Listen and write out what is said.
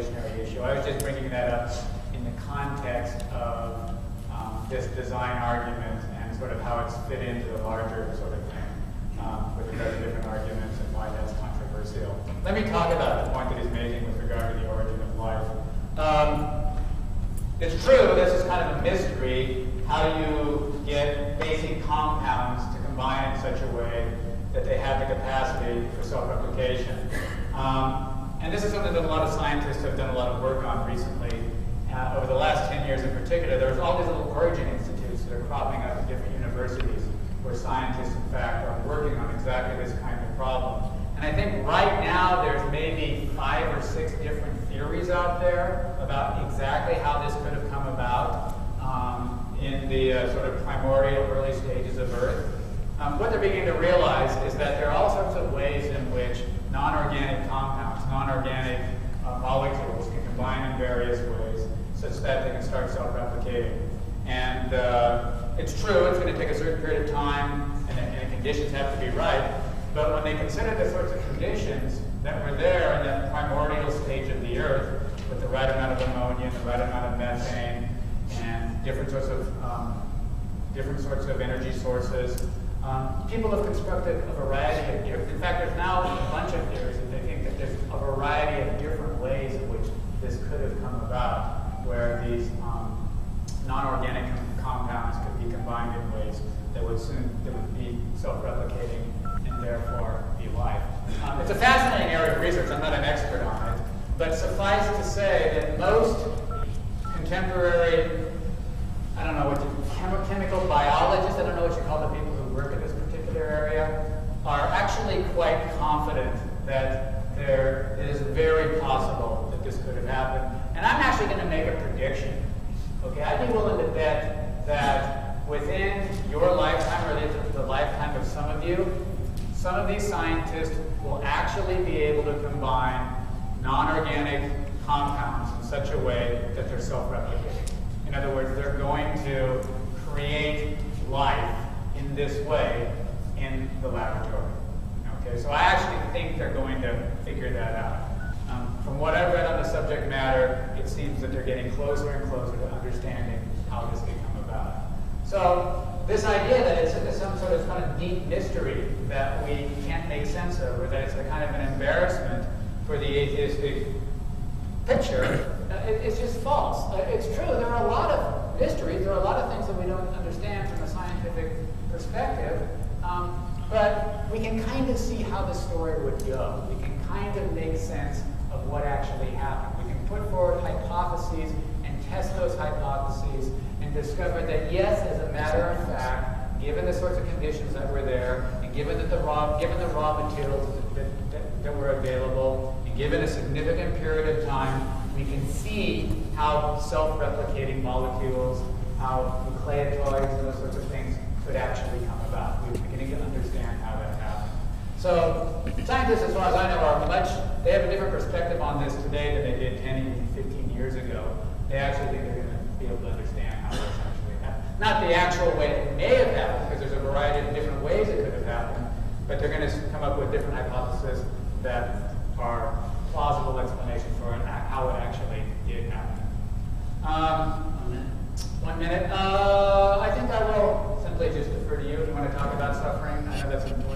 evolutionary issue. I was just bringing that up in the context of this design argument and sort of how it's fit into the larger sort of thing with regard to different arguments and why that's controversial. Let me talk about the point that he's making with regard to the origin of life. It's true, this is kind of a mystery, how you get basic compounds to combine in such a way that they have the capacity for self-replication. And this is something that a lot of scientists have done a lot of work on recently. Over the last 10 years in particular, there's all these little origin institutes that are cropping up at different universities where scientists, in fact, are working on exactly this kind of problem. And I think right now there's maybe 5 or 6 different theories out there about exactly how this could have come about in the sort of primordial early stages of Earth. What they're beginning to realize is that there are all sorts of ways in which non-organic compounds, non-organic molecules can combine in various ways such that they can start self-replicating. And it's true, it's going to take a certain period of time and the conditions have to be right. But when they consider the sorts of conditions that were there in that primordial stage of the Earth, with the right amount of ammonia and the right amount of methane and different sorts of energy sources, people have constructed a variety of different. In fact, there's now a bunch of theories that they think that there's a variety of different ways in which this could have come about, where these non-organic compounds could be combined in ways that would be self-replicating and therefore be life. It's a fascinating area of research. I'm not an expert on it, but suffice to say that most contemporary, I don't know what chemical biologists, I don't know what you call the people who work in this particular area, are actually quite confident that it is very possible that this could have happened. And I'm actually going to make a prediction. Okay, I'd be willing to bet that within your lifetime, or the lifetime of some of these scientists will actually be able to combine non-organic compounds in such a way that they're self-replicating. In other words, they're going to create life in this way in the laboratory. Okay, so I actually think they're going to figure that out. From what I've read on the subject matter, it seems that they're getting closer and closer to understanding how this can come about. So this idea that it's some sort of kind of deep mystery that we can't make sense of, or that it's a kind of an embarrassment for the atheistic picture, it's just false. It's true, there are a lot of mysteries, there are a lot of things that we don't understand from a scientific perspective, but we can kind of see how the story would go. We can kind of make sense of what actually happened. We can put forward hypotheses and test those hypotheses and discover that yes, as a matter of fact, given the sorts of conditions that were there, and given the raw materials that were available, and given a significant period of time, we can see how self-replicating molecules, how nucleotides and those sorts of things could actually come about. We're beginning to understand how that happened. So scientists, as far as I know, they have a different perspective on this today than they did 10, even 15 years ago. They actually think they're going to be able to understand how this actually happened. Not the actual way it may have happened, because there's a variety of different ways it could have happened, but they're going to come up with different hypotheses that are plausible explanations for how it actually did happen. 1 minute. I think I will simply just defer to you if you want to talk about suffering. I know that's important.